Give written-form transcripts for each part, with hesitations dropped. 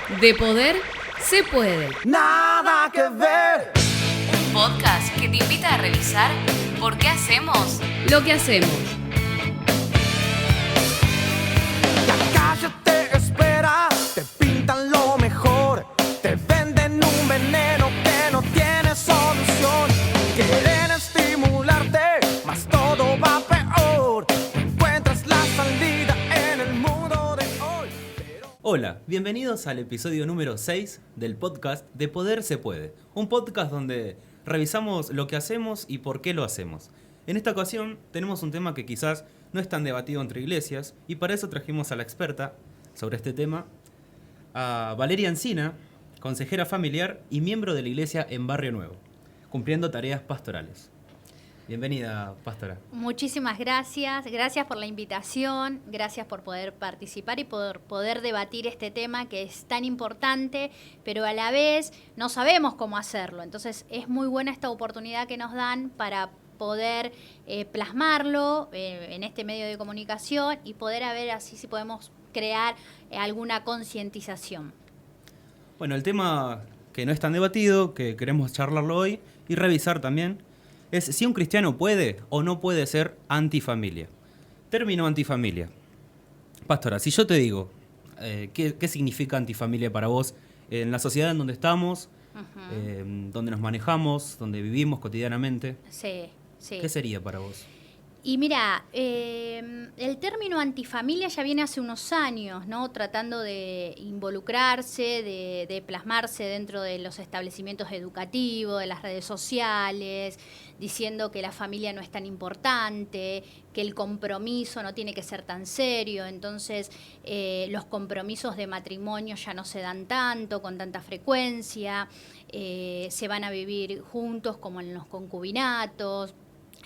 De poder se puede. Nada que ver. Un podcast que te invita a revisar por qué hacemos Lo que hacemos. La calle te espera, te pintan lo mejor, te venden un veneno que no tiene solución. Quieren estimularte, mas todo va peor. Encuentras la salida en el mundo de hoy. Hola, bienvenidos al episodio número 6 del podcast De Poder se puede. Un podcast donde revisamos lo que hacemos y por qué lo hacemos. En esta ocasión tenemos un tema que quizás no es tan debatido entre iglesias y para eso trajimos a la experta sobre este tema, a Valeria Encina, consejera familiar y miembro de la iglesia en Barrio Nuevo, cumpliendo tareas pastorales. Bienvenida, pastora. Muchísimas gracias por la invitación, gracias por poder participar y poder debatir este tema que es tan importante, pero a la vez no sabemos cómo hacerlo. Entonces es muy buena esta oportunidad que nos dan para poder plasmarlo en este medio de comunicación y poder ver así si podemos crear alguna concientización. Bueno, el tema que no es tan debatido, que queremos charlarlo hoy y revisar también, es si un cristiano puede o no puede ser antifamilia. Término antifamilia. Pastora, si yo te digo, ¿qué significa antifamilia para vos en la sociedad en donde estamos, donde nos manejamos, donde vivimos cotidianamente? Sí. ¿Qué sería para vos? Y mira, el término antifamilia ya viene hace unos años, ¿no? Tratando de involucrarse, de plasmarse dentro de los establecimientos educativos, de las redes sociales, diciendo que la familia no es tan importante, que el compromiso no tiene que ser tan serio, entonces los compromisos de matrimonio ya no se dan tanto, con tanta frecuencia, se van a vivir juntos como en los concubinatos.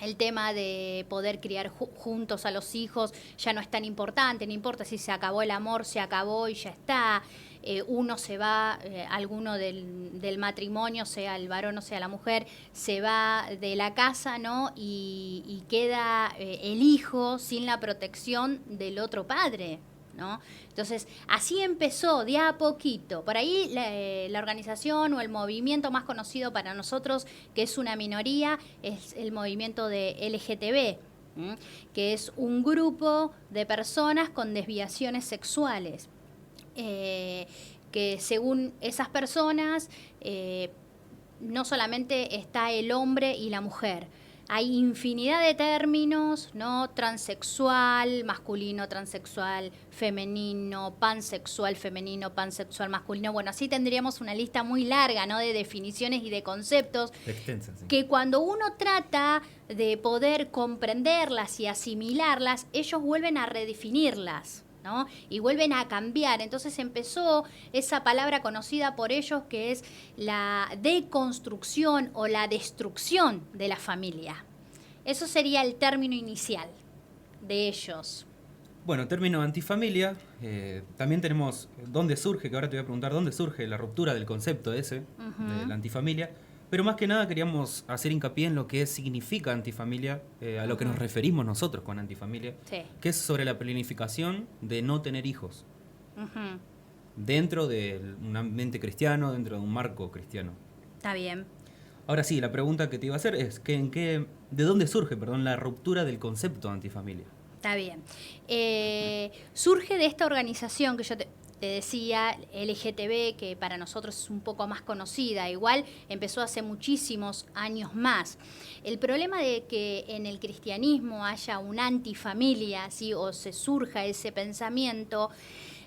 El tema de poder criar juntos a los hijos ya no es tan importante, no importa si se acabó el amor, se acabó y ya está. Uno se va, alguno del matrimonio, sea el varón o sea la mujer, se va de la casa, ¿no? Y queda el hijo sin la protección del otro padre, ¿no? Entonces, así empezó de a poquito. Por ahí la organización o el movimiento más conocido para nosotros, que es una minoría, es el movimiento de LGTB, que es un grupo de personas con desviaciones sexuales. Que según esas personas, no solamente está el hombre y la mujer. Hay infinidad de términos, ¿no? Transexual, masculino, transexual, femenino, pansexual, femenino, pansexual, masculino. Bueno, así tendríamos una lista muy larga, ¿no? De definiciones y de conceptos. Extensa, sí. Que cuando uno trata de poder comprenderlas y asimilarlas, ellos vuelven a redefinirlas, ¿no? Y vuelven a cambiar. Entonces empezó esa palabra conocida por ellos que es la deconstrucción o la destrucción de la familia. Eso sería el término inicial de ellos. Bueno, término antifamilia, también tenemos dónde surge, que ahora te voy a preguntar dónde surge la ruptura del concepto ese, de la antifamilia, pero más que nada queríamos hacer hincapié en lo que significa antifamilia, a lo que nos referimos nosotros con antifamilia, Sí. que es sobre la planificación de no tener hijos, dentro de un ambiente cristiano, dentro de un marco cristiano. Está bien. Ahora sí, la pregunta que te iba a hacer es, ¿de dónde surge, la ruptura del concepto antifamilia? Está bien. Surge de esta organización que yo te decía, LGTB, que para nosotros es un poco más conocida. Igual empezó hace muchísimos años más. El problema de que en el cristianismo haya una antifamilia, ¿sí? O se surja ese pensamiento,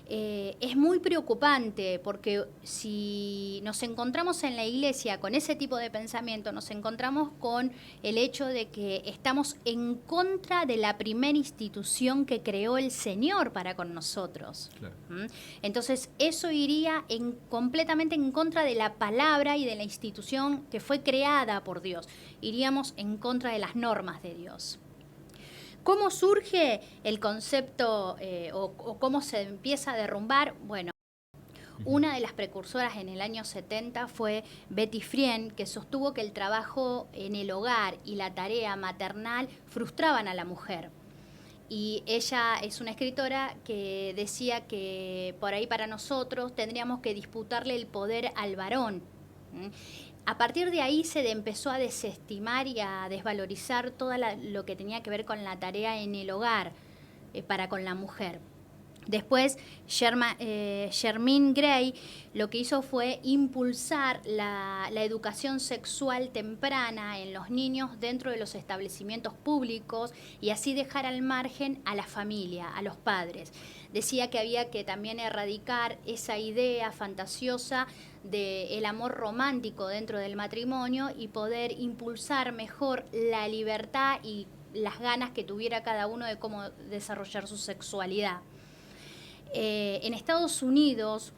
es muy preocupante, porque si nos encontramos en la iglesia con ese tipo de pensamiento, nos encontramos con el hecho de que estamos en contra de la primera institución que creó el Señor para con nosotros. Claro. Entonces eso iría completamente en contra de la palabra y de la institución que fue creada por Dios. Iríamos en contra de las normas de Dios. ¿Cómo surge el concepto o cómo se empieza a derrumbar? Bueno, una de las precursoras en el año 70 fue Betty Frien, que sostuvo que el trabajo en el hogar y la tarea maternal frustraban a la mujer. Y ella es una escritora que decía que por ahí para nosotros tendríamos que disputarle el poder al varón. A partir de ahí se empezó a desestimar y a desvalorizar todo lo que tenía que ver con la tarea en el hogar para con la mujer. Después, Germaine Gray lo que hizo fue impulsar la educación sexual temprana en los niños dentro de los establecimientos públicos y así dejar al margen a la familia, a los padres. Decía que había que también erradicar esa idea fantasiosa del amor romántico dentro del matrimonio y poder impulsar mejor la libertad y las ganas que tuviera cada uno de cómo desarrollar su sexualidad. En Estados Unidos,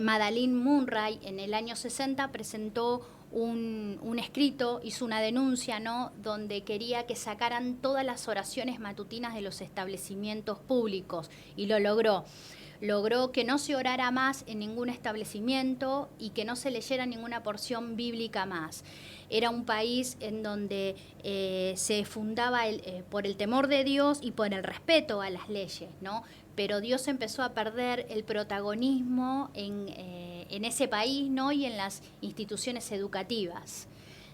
Madalyn Murray en el año 60 presentó un escrito, hizo una denuncia, ¿no?, donde quería que sacaran todas las oraciones matutinas de los establecimientos públicos y lo logró. Logró que no se orara más en ningún establecimiento y que no se leyera ninguna porción bíblica más. Era un país en donde se fundaba por el temor de Dios y por el respeto a las leyes, ¿no? Pero Dios empezó a perder el protagonismo en ese país, ¿no?, y en las instituciones educativas.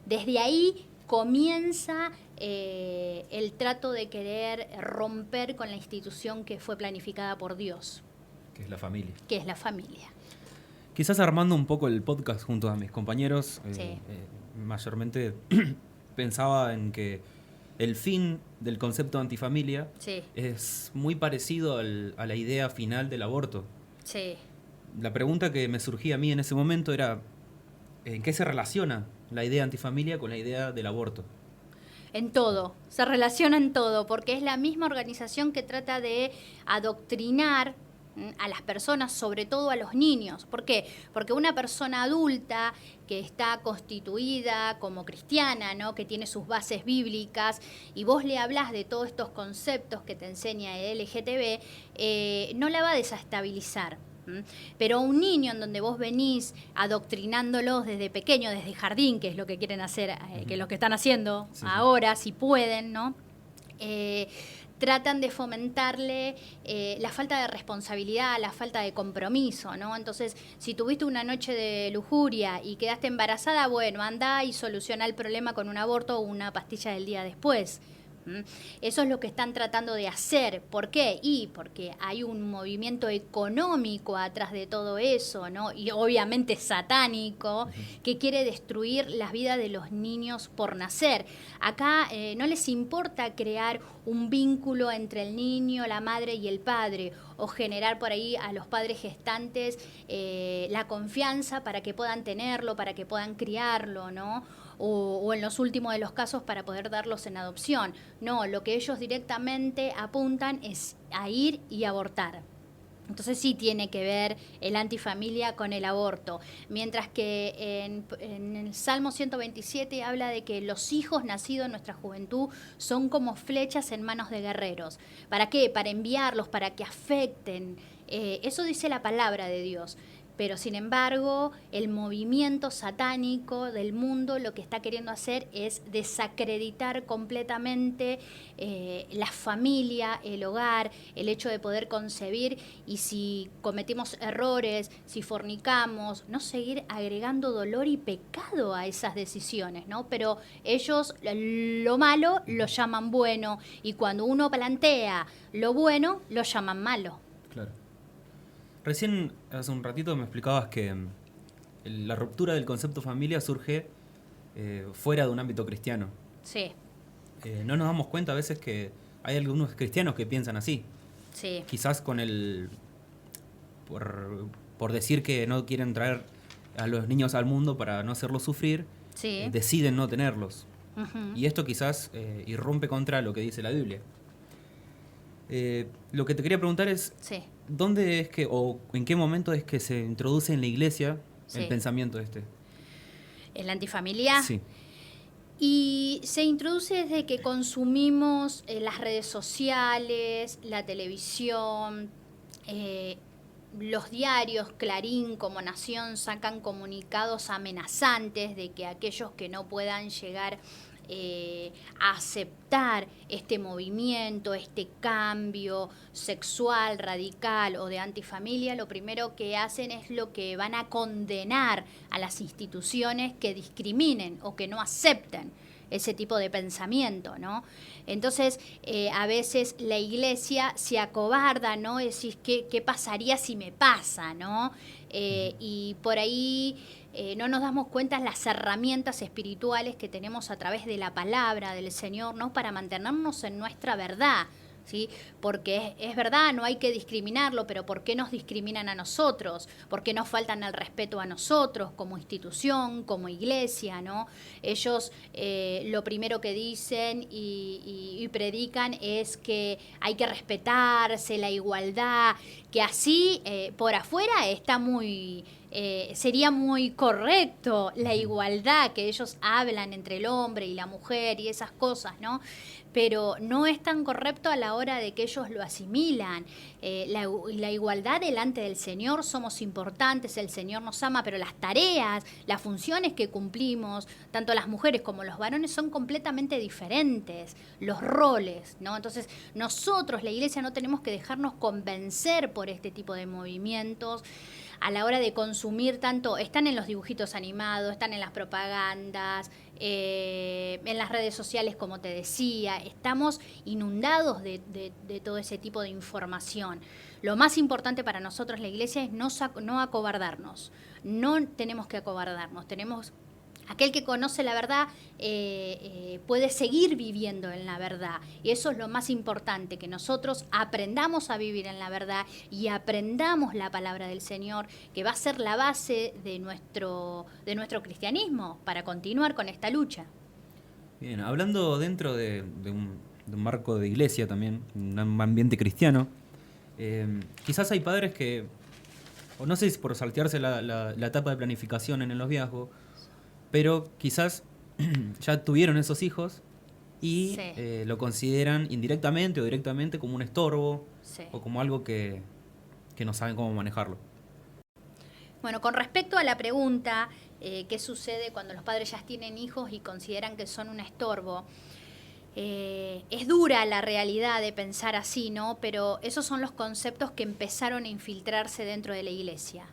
Desde ahí comienza el trato de querer romper con la institución que fue planificada por Dios. Que es la familia. Que es la familia. Quizás armando un poco el podcast junto a mis compañeros, Sí. Mayormente pensaba en que el fin del concepto de antifamilia Sí. es muy parecido a la idea final del aborto. Sí. La pregunta que me surgía a mí en ese momento era, ¿en qué se relaciona la idea antifamilia con la idea del aborto? En todo, se relaciona en todo, porque es la misma organización que trata de adoctrinar a las personas, sobre todo a los niños. ¿Por qué? Porque una persona adulta que está constituida como cristiana, ¿no?, que tiene sus bases bíblicas, y vos le hablás de todos estos conceptos que te enseña el LGTB, no la va a desestabilizar. Pero un niño en donde vos venís adoctrinándolos desde pequeño, desde jardín, que es lo que quieren hacer, que es lo que están haciendo ahora, si pueden, ¿no? Tratan de fomentarle la falta de responsabilidad, la falta de compromiso, ¿no? Entonces, si tuviste una noche de lujuria y quedaste embarazada, bueno, anda y soluciona el problema con un aborto o una pastilla del día después. Eso es lo que están tratando de hacer. ¿Por qué? Y porque hay un movimiento económico atrás de todo eso, ¿no? Y obviamente satánico, que quiere destruir las vidas de los niños por nacer. Acá no les importa crear un vínculo entre el niño, la madre y el padre, o generar por ahí a los padres gestantes la confianza para que puedan tenerlo, para que puedan criarlo, ¿no? O en los últimos de los casos para poder darlos en adopción. No, lo que ellos directamente apuntan es a ir y abortar. Entonces sí tiene que ver el antifamilia con el aborto. Mientras que en el Salmo 127 habla de que los hijos nacidos en nuestra juventud son como flechas en manos de guerreros. ¿Para qué? Para enviarlos, para que afecten. Eso dice la palabra de Dios. Pero sin embargo, el movimiento satánico del mundo lo que está queriendo hacer es desacreditar completamente la familia, el hogar, el hecho de poder concebir, y si cometimos errores, si fornicamos, no seguir agregando dolor y pecado a esas decisiones, ¿no? Pero ellos lo malo lo llaman bueno, y cuando uno plantea lo bueno, lo llaman malo. Claro. Recién, hace un ratito, me explicabas que la ruptura del concepto familia surge fuera de un ámbito cristiano. Sí. No nos damos cuenta a veces que hay algunos cristianos que piensan así. Sí. Quizás con por decir que no quieren traer a los niños al mundo para no hacerlos sufrir, Sí. deciden no tenerlos. Ujú. Y esto quizás irrumpe contra lo que dice la Biblia. Lo que te quería preguntar es, Sí. ¿dónde es que, o en qué momento es que se introduce en la iglesia Sí. el pensamiento este? ¿El antifamilia? Sí. Y se introduce desde que consumimos las redes sociales, la televisión, los diarios, Clarín como Nación sacan comunicados amenazantes de que aquellos que no puedan llegar a aceptar este movimiento, este cambio sexual, radical o de antifamilia, lo primero que hacen es lo que van a condenar a las instituciones que discriminen o que no acepten ese tipo de pensamiento, ¿no? Entonces, a veces la iglesia se acobarda, ¿no? Es decir, ¿qué pasaría si me pasa, ¿no? Y por ahí no nos damos cuenta las herramientas espirituales que tenemos a través de la palabra del Señor, ¿no? Para mantenernos en nuestra verdad, ¿sí? Porque es verdad, no hay que discriminarlo, pero ¿por qué nos discriminan a nosotros? ¿Por qué nos faltan el respeto a nosotros como institución, como iglesia, ¿no? Ellos lo primero que dicen y predican es que hay que respetarse, la igualdad, que así por afuera está muy... sería muy correcto la igualdad que ellos hablan entre el hombre y la mujer y esas cosas, ¿no? Pero no es tan correcto a la hora de que ellos lo asimilan. La igualdad delante del Señor, somos importantes, el Señor nos ama, pero las tareas, las funciones que cumplimos, tanto las mujeres como los varones, son completamente diferentes, los roles, ¿no? Entonces, nosotros, la iglesia, no tenemos que dejarnos convencer por este tipo de movimientos. A la hora de consumir tanto, están en los dibujitos animados, están en las propagandas, en las redes sociales, como te decía, estamos inundados de todo ese tipo de información. Lo más importante para nosotros, la iglesia, es no acobardarnos. No tenemos que acobardarnos, aquel que conoce la verdad puede seguir viviendo en la verdad. Y eso es lo más importante, que nosotros aprendamos a vivir en la verdad y aprendamos la palabra del Señor, que va a ser la base de nuestro cristianismo para continuar con esta lucha. Bien, hablando dentro de un marco de iglesia también, un ambiente cristiano, quizás hay padres que, o no sé si por saltearse la etapa de planificación en el noviazgo, pero quizás ya tuvieron esos hijos y Sí. lo consideran indirectamente o directamente como un estorbo, Sí. o como algo que no saben cómo manejarlo. Bueno, con respecto a la pregunta, ¿qué sucede cuando los padres ya tienen hijos y consideran que son un estorbo? Es dura la realidad de pensar así, ¿no? Pero esos son los conceptos que empezaron a infiltrarse dentro de la iglesia.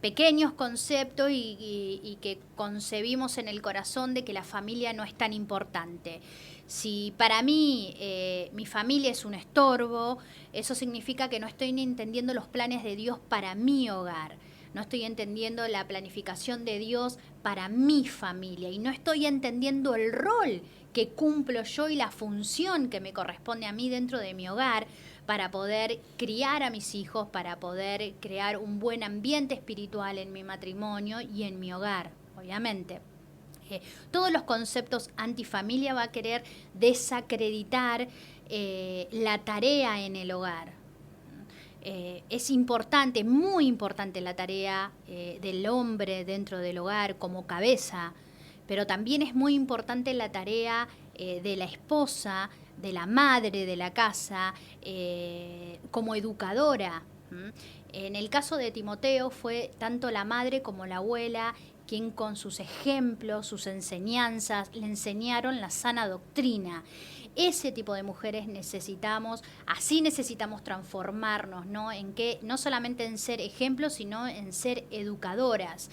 Pequeños conceptos y que concebimos en el corazón de que la familia no es tan importante. Si para mí mi familia es un estorbo, eso significa que no estoy ni entendiendo los planes de Dios para mi hogar. No estoy entendiendo la planificación de Dios para mi familia y no estoy entendiendo el rol que cumplo yo y la función que me corresponde a mí dentro de mi hogar, para poder criar a mis hijos, para poder crear un buen ambiente espiritual en mi matrimonio y en mi hogar, obviamente. Todos los conceptos antifamilia va a querer desacreditar la tarea en el hogar. Es importante, muy importante la tarea del hombre dentro del hogar como cabeza, pero también es muy importante la tarea de la esposa, de la madre de la casa, como educadora. En el caso de Timoteo fue tanto la madre como la abuela quien con sus ejemplos, sus enseñanzas, le enseñaron la sana doctrina. Ese tipo de mujeres necesitamos, así necesitamos transformarnos, ¿no? No solamente en ser ejemplos, sino en ser educadoras.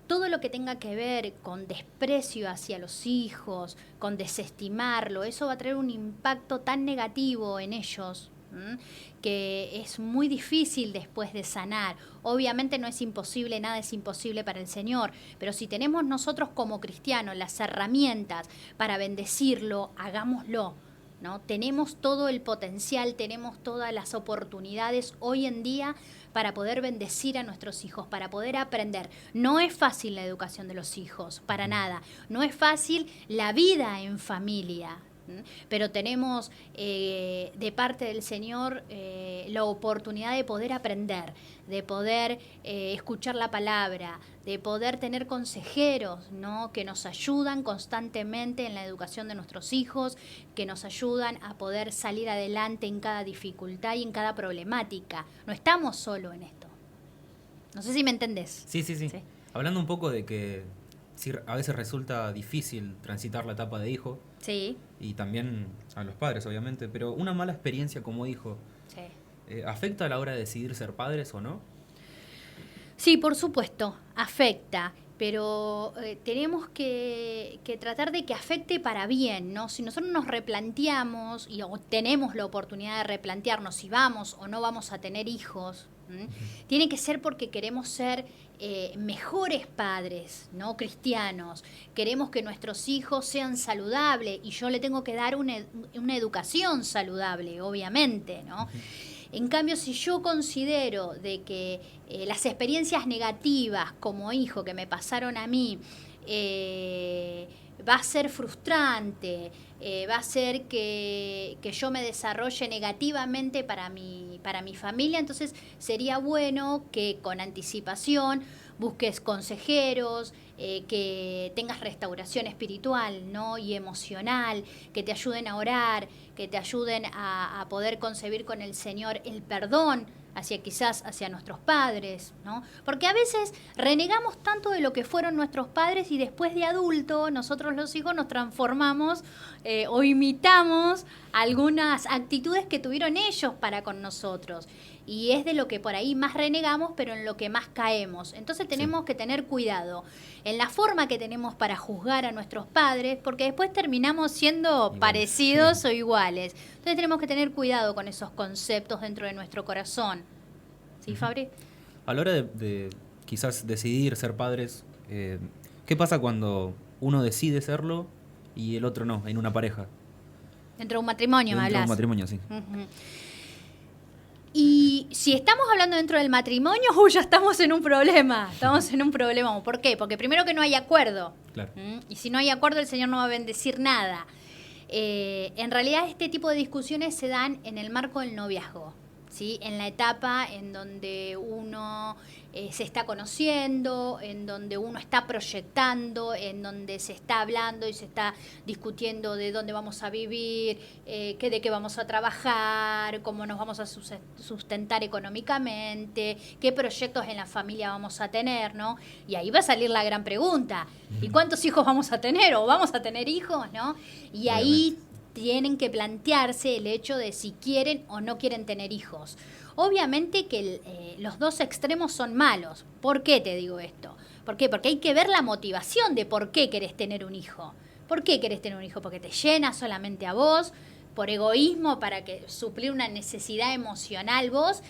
Todo lo que tenga que ver con desprecio hacia los hijos, con desestimarlo, eso va a traer un impacto tan negativo en ellos, que es muy difícil después de sanar. Obviamente no es imposible, nada es imposible para el Señor, pero si tenemos nosotros como cristianos las herramientas para bendecirlo, hagámoslo, ¿no? Tenemos todo el potencial, tenemos todas las oportunidades hoy en día para poder bendecir a nuestros hijos, para poder aprender. No es fácil la educación de los hijos, para nada. No es fácil la vida en familia, pero tenemos de parte del Señor la oportunidad de poder aprender, de poder escuchar la palabra, de poder tener consejeros, ¿no? Que nos ayudan constantemente en la educación de nuestros hijos, que nos ayudan a poder salir adelante en cada dificultad y en cada problemática. No estamos solo en esto. No sé si me entendés. Sí. Hablando un poco de que sí, a veces resulta difícil transitar la etapa de hijo Sí, y también a los padres, obviamente, pero una mala experiencia como hijo, sí. ¿afecta a la hora de decidir ser padres o no? Sí, por supuesto, afecta, pero tenemos que tratar de que afecte para bien, ¿no? Si nosotros nos replanteamos o tenemos la oportunidad de replantearnos si vamos o no vamos a tener hijos, tiene que ser porque queremos ser mejores padres, ¿no? Cristianos. Queremos que nuestros hijos sean saludables y yo le tengo que dar una educación saludable, obviamente, ¿no? En cambio, si yo considero de que las experiencias negativas como hijo que me pasaron a mí va a ser frustrante, va a ser que yo me desarrolle negativamente para mi familia, entonces sería bueno que con anticipación busques consejeros, que tengas restauración espiritual, ¿no? Y emocional, que te ayuden a orar, que te ayuden a poder concebir con el Señor el perdón quizás hacia nuestros padres, ¿no? Porque a veces renegamos tanto de lo que fueron nuestros padres y después de adulto, nosotros los hijos nos transformamos o imitamos algunas actitudes que tuvieron ellos para con nosotros. Y es de lo que por ahí más renegamos, pero en lo que más caemos. Entonces tenemos que tener cuidado en la forma que tenemos para juzgar a nuestros padres, porque después terminamos siendo parecidos o iguales. Entonces tenemos que tener cuidado con esos conceptos dentro de nuestro corazón. ¿Sí, Fabri? A la hora de quizás decidir ser padres, ¿qué pasa cuando uno decide serlo y el otro no, en una pareja? Dentro de un matrimonio, me Dentro de hablas. un matrimonio, sí. Uh-huh. Y si estamos hablando dentro del matrimonio, ya estamos en un problema. Estamos en un problema. ¿Por qué? Porque primero que no hay acuerdo. Claro. Y si no hay acuerdo, el Señor no va a bendecir nada. En realidad, este tipo de discusiones se dan en el marco del noviazgo, ¿sí? En la etapa en donde uno se está conociendo, en donde uno está proyectando, en donde se está hablando y se está discutiendo de dónde vamos a vivir, de qué vamos a trabajar, cómo nos vamos a sustentar económicamente, qué proyectos en la familia vamos a tener, ¿no? Y ahí va a salir la gran pregunta, ¿y cuántos hijos vamos a tener o vamos a tener hijos, ¿no? Y ahí tienen que plantearse el hecho de si quieren o no quieren tener hijos. Obviamente que los dos extremos son malos. ¿Por qué te digo esto? ¿Por qué? Porque hay que ver la motivación de por qué querés tener un hijo. ¿Por qué querés tener un hijo? ¿Porque te llena solamente a vos? ¿Por egoísmo? ¿Para suplir una necesidad emocional vos?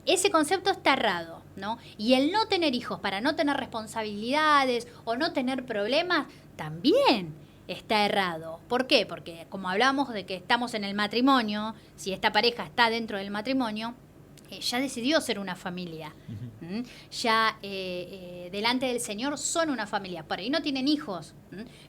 Ese concepto está errado, ¿no? Y el no tener hijos para no tener responsabilidades o no tener problemas también está errado. ¿Por qué? Porque como hablamos de que estamos en el matrimonio, si esta pareja está dentro del matrimonio, ya decidió ser una familia. Ya delante del Señor son una familia. Por ahí no tienen hijos,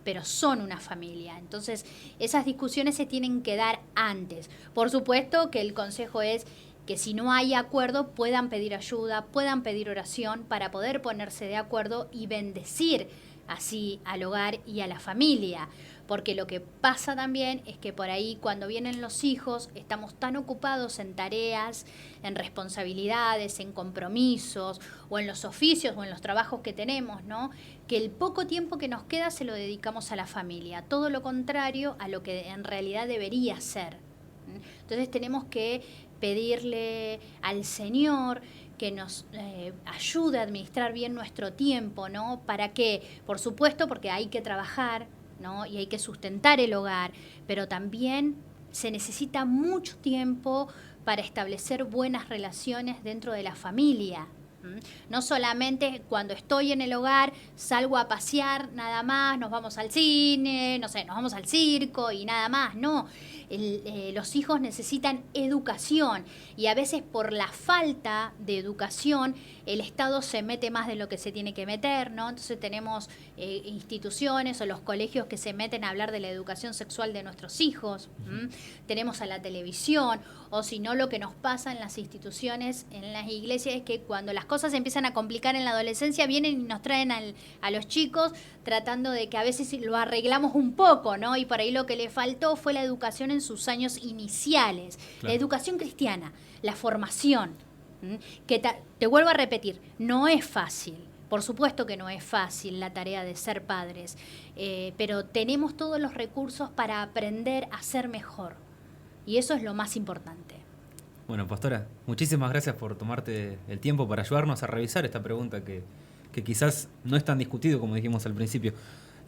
pero son una familia. Entonces, esas discusiones se tienen que dar antes. Por supuesto que el consejo es que si no hay acuerdo puedan pedir ayuda, puedan pedir oración para poder ponerse de acuerdo y bendecir así al hogar y a la familia. Porque lo que pasa también es que por ahí cuando vienen los hijos estamos tan ocupados en tareas, en responsabilidades, en compromisos o en los oficios o en los trabajos que tenemos, ¿no? Que el poco tiempo que nos queda se lo dedicamos a la familia. Todo lo contrario a lo que en realidad debería ser. Entonces tenemos que pedirle al Señor que nos ayude a administrar bien nuestro tiempo, ¿no? ¿Para qué? Por supuesto, porque hay que trabajar, ¿no? Y hay que sustentar el hogar, pero también se necesita mucho tiempo para establecer buenas relaciones dentro de la familia. No solamente cuando estoy en el hogar salgo a pasear nada más, nos vamos al cine, no sé, nos vamos al circo y nada más, no. Los hijos necesitan educación y a veces por la falta de educación el Estado se mete más de lo que se tiene que meter, ¿no? Entonces tenemos instituciones o los colegios que se meten a hablar de la educación sexual de nuestros hijos, tenemos a la televisión, o si no lo que nos pasa en las instituciones, en las iglesias, es que cuando las cosas se empiezan a complicar en la adolescencia vienen y nos traen a los chicos tratando de que a veces lo arreglamos un poco, ¿no? Y por ahí lo que le faltó fue la educación en sus años iniciales, claro. La educación cristiana, la formación, que te vuelvo a repetir, no es fácil, Por supuesto que no es fácil la tarea de ser padres, pero tenemos todos los recursos para aprender a ser mejor. Y eso es lo más importante. Bueno, pastora, muchísimas gracias por tomarte el tiempo para ayudarnos a revisar esta pregunta que quizás no es tan discutido como dijimos al principio.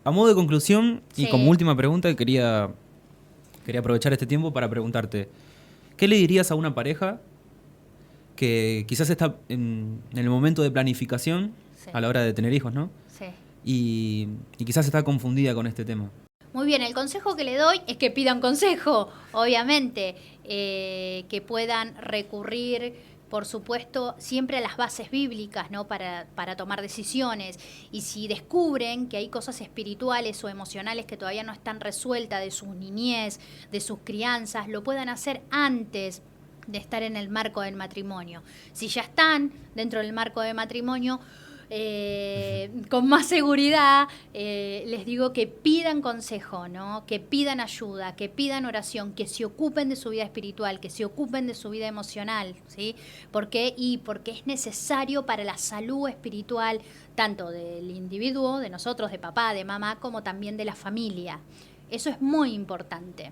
A modo de conclusión y Sí. como última pregunta, quería aprovechar este tiempo para preguntarte, ¿qué le dirías a una pareja que quizás está en el momento de planificación Sí. a la hora de tener hijos, ¿no? Sí. Y quizás está confundida con este tema? Muy bien, el consejo que le doy es que pidan consejo, obviamente, que puedan recurrir, por supuesto, siempre a las bases bíblicas, ¿no? Para tomar decisiones. Y si descubren que hay cosas espirituales o emocionales que todavía no están resueltas de su niñez, de sus crianzas, lo puedan hacer antes de estar en el marco del matrimonio. Si ya están dentro del marco del matrimonio, con más seguridad, les digo que pidan consejo, ¿no? Que pidan ayuda, que pidan oración, que se ocupen de su vida espiritual, que se ocupen de su vida emocional, ¿sí? ¿Por qué? Porque es necesario para la salud espiritual, tanto del individuo, de nosotros, de papá, de mamá, como también de la familia. Eso es muy importante.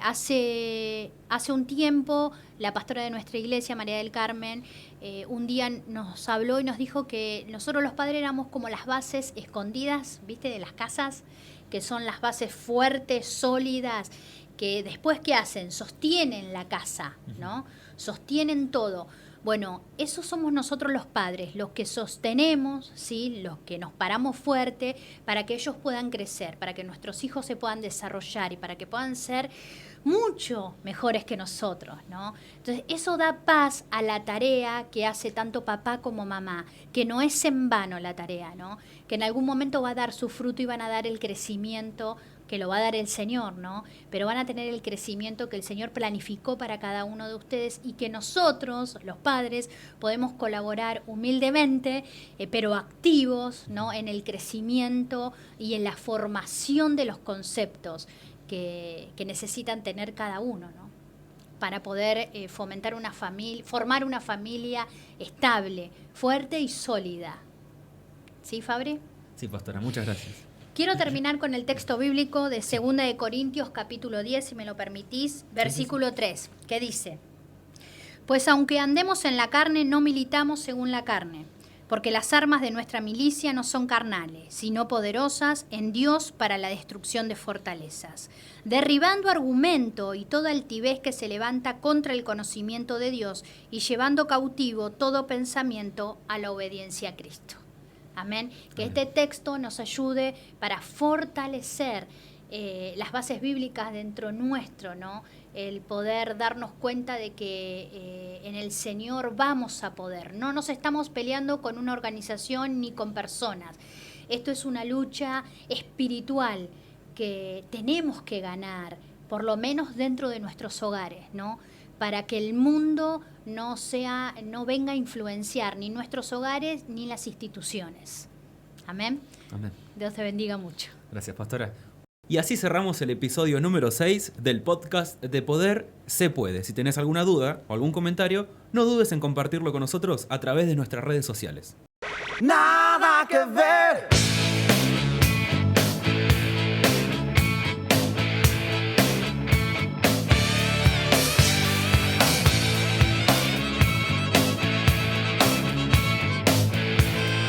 Hace un tiempo, la pastora de nuestra iglesia, María del Carmen, un día nos habló y nos dijo que nosotros los padres éramos como las bases escondidas, ¿viste? De las casas, que son las bases fuertes, sólidas, que después, ¿qué hacen? Sostienen la casa, ¿no? Sostienen todo. Bueno, esos somos nosotros los padres, los que sostenemos, ¿sí? Los que nos paramos fuerte para que ellos puedan crecer, para que nuestros hijos se puedan desarrollar y para que puedan ser mucho mejores que nosotros, ¿no? Entonces, eso da paz a la tarea que hace tanto papá como mamá, que no es en vano la tarea, ¿no? Que en algún momento va a dar su fruto y van a dar el crecimiento que lo va a dar el Señor, ¿no? Pero van a tener el crecimiento que el Señor planificó para cada uno de ustedes y que nosotros, los padres, podemos colaborar humildemente, pero activos, ¿no? En el crecimiento y en la formación de los conceptos que necesitan tener cada uno, ¿no? Para poder formar una familia estable, fuerte y sólida. ¿Sí, Fabri? Sí, pastora, muchas gracias. Quiero terminar con el texto bíblico de 2 de Corintios, capítulo 10, si me lo permitís, versículo 3, que dice: Pues aunque andemos en la carne, no militamos según la carne, porque las armas de nuestra milicia no son carnales, sino poderosas en Dios para la destrucción de fortalezas, derribando argumento y toda altivez que se levanta contra el conocimiento de Dios y llevando cautivo todo pensamiento a la obediencia a Cristo. Amén. Que este texto nos ayude para fortalecer las bases bíblicas dentro nuestro, ¿no? El poder darnos cuenta de que en el Señor vamos a poder. No nos estamos peleando con una organización ni con personas. Esto es una lucha espiritual que tenemos que ganar, por lo menos dentro de nuestros hogares, ¿no? Para que el mundo no venga a influenciar ni nuestros hogares ni las instituciones. Amén. Amén. Dios te bendiga mucho. Gracias, pastora. Y así cerramos el episodio número 6 del podcast de Poder Se Puede. Si tenés alguna duda o algún comentario, no dudes en compartirlo con nosotros a través de nuestras redes sociales. Nada que ver.